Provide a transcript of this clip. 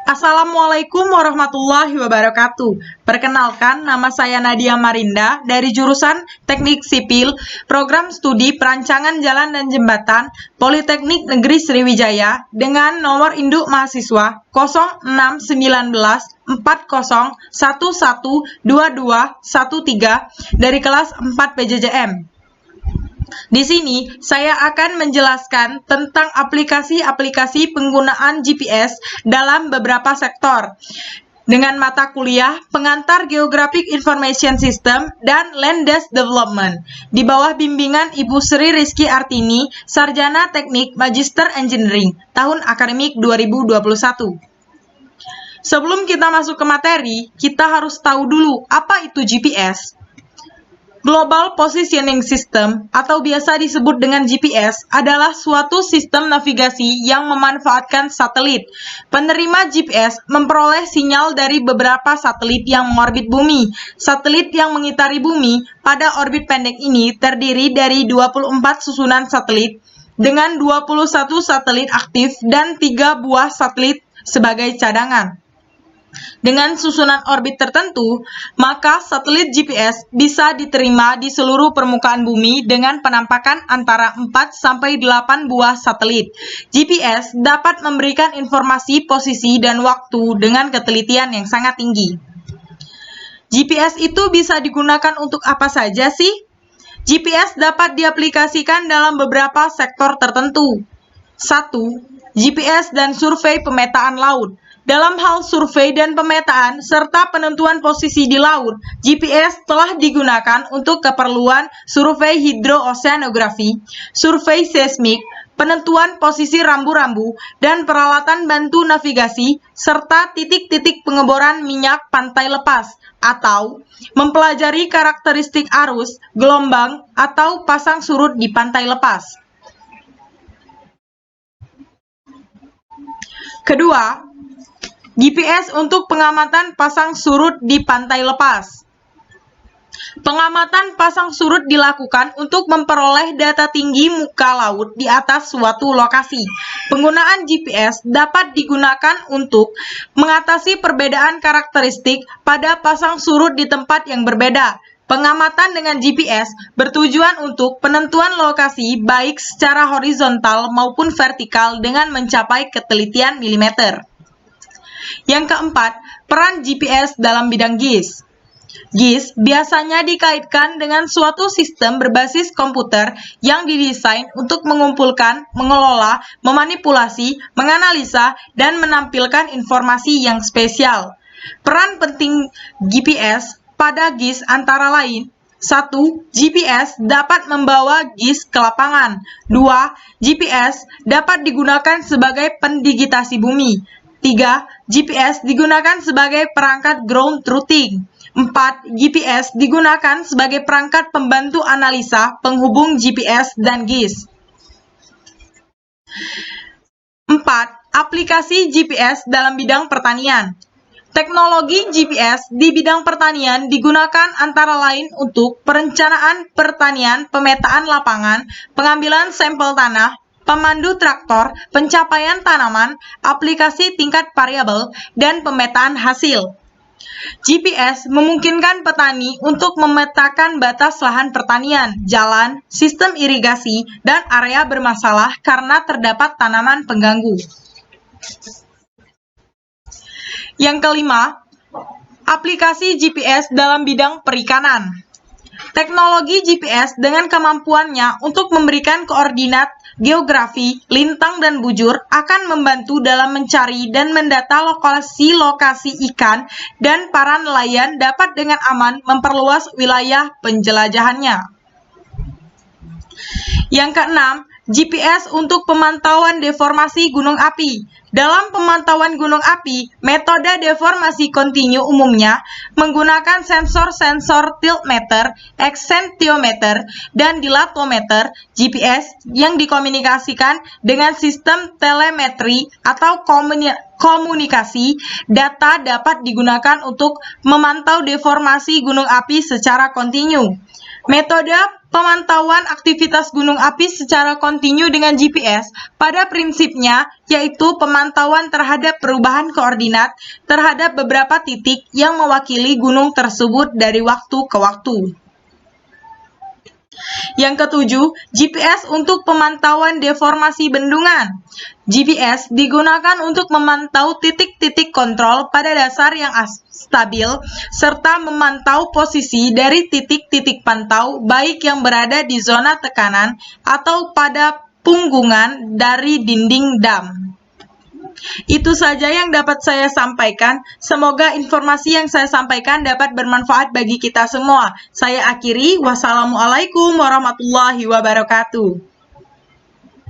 Assalamualaikum warahmatullahi wabarakatuh. Perkenalkan, nama saya Nadia Marinda dari jurusan Teknik Sipil, Program Studi Perancangan Jalan dan Jembatan, Politeknik Negeri Sriwijaya dengan nomor induk mahasiswa 0619 40112213 dari kelas 4 PJJM. Di sini, saya akan menjelaskan tentang aplikasi-aplikasi penggunaan GPS dalam beberapa sektor, dengan mata kuliah Pengantar Geographic Information System dan Land-Based Development, di bawah bimbingan Ibu Sri Rizky Artini, Sarjana Teknik Magister Engineering, tahun akademik 2021. Sebelum kita masuk ke materi, kita harus tahu dulu apa itu GPS. Global Positioning System atau biasa disebut dengan GPS adalah suatu sistem navigasi yang memanfaatkan satelit. Penerima GPS memperoleh sinyal dari beberapa satelit yang mengorbit bumi. Satelit yang mengitari bumi pada orbit pendek ini terdiri dari 24 susunan satelit dengan 21 satelit aktif dan 3 buah satelit sebagai cadangan. Dengan susunan orbit tertentu, maka satelit GPS bisa diterima di seluruh permukaan bumi dengan penampakan antara 4-8 buah satelit. GPS dapat memberikan informasi posisi dan waktu dengan ketelitian yang sangat tinggi. GPS itu bisa digunakan untuk apa saja sih? GPS dapat diaplikasikan dalam beberapa sektor tertentu. 1. GPS dan survei pemetaan laut. Dalam hal survei dan pemetaan serta penentuan posisi di laut, GPS telah digunakan untuk keperluan survei hidrooceanografi, survei seismik, penentuan posisi rambu-rambu, dan peralatan bantu navigasi, serta titik-titik pengeboran minyak pantai lepas, atau mempelajari karakteristik arus, gelombang, atau pasang surut di pantai lepas. Kedua, GPS untuk pengamatan pasang surut di pantai lepas. Pengamatan pasang surut dilakukan untuk memperoleh data tinggi muka laut di atas suatu lokasi. Penggunaan GPS dapat digunakan untuk mengatasi perbedaan karakteristik pada pasang surut di tempat yang berbeda. Pengamatan dengan GPS bertujuan untuk penentuan lokasi baik secara horizontal maupun vertikal dengan mencapai ketelitian milimeter. Yang keempat, peran GPS dalam bidang GIS. GIS biasanya dikaitkan dengan suatu sistem berbasis komputer yang didesain untuk mengumpulkan, mengelola, memanipulasi, menganalisa, dan menampilkan informasi yang spesial. Peran penting GPS pada GIS antara lain: 1. GPS dapat membawa GIS ke lapangan. 2. GPS dapat digunakan sebagai pendigitasi bumi. 3. GPS digunakan sebagai perangkat ground truthing. 4. GPS digunakan sebagai perangkat pembantu analisa penghubung GPS dan GIS. 4. Aplikasi GPS dalam bidang pertanian. Teknologi GPS di bidang pertanian digunakan antara lain untuk perencanaan pertanian, pemetaan lapangan, pengambilan sampel tanah, pemandu traktor, pencapaian tanaman, aplikasi tingkat variabel, dan pemetaan hasil. GPS memungkinkan petani untuk memetakan batas lahan pertanian, jalan, sistem irigasi, dan area bermasalah karena terdapat tanaman pengganggu. Yang kelima, aplikasi GPS dalam bidang perikanan. Teknologi GPS dengan kemampuannya untuk memberikan koordinat geografi, lintang, dan bujur akan membantu dalam mencari dan mendata lokasi-lokasi ikan, dan para nelayan dapat dengan aman memperluas wilayah penjelajahannya. Yang keenam, GPS untuk pemantauan deformasi gunung api. Dalam pemantauan gunung api, metode deformasi kontinu umumnya menggunakan sensor-sensor tiltmeter, eksentiometer, dan dilatometer. GPS yang dikomunikasikan dengan sistem telemetri atau komunikasi data dapat digunakan untuk memantau deformasi gunung api secara kontinu. Metode pemantauan aktivitas gunung api secara kontinu dengan GPS pada prinsipnya yaitu pemantauan terhadap perubahan koordinat terhadap beberapa titik yang mewakili gunung tersebut dari waktu ke waktu. Yang ketujuh, GPS untuk pemantauan deformasi bendungan. GPS digunakan untuk memantau titik-titik kontrol pada dasar yang stabil, serta memantau posisi dari titik-titik pantau baik yang berada di zona tekanan atau pada punggungan dari dinding dam. Itu saja yang dapat saya sampaikan. Semoga informasi yang saya sampaikan dapat bermanfaat bagi kita semua. Saya akhiri. Wassalamualaikum warahmatullahi wabarakatuh.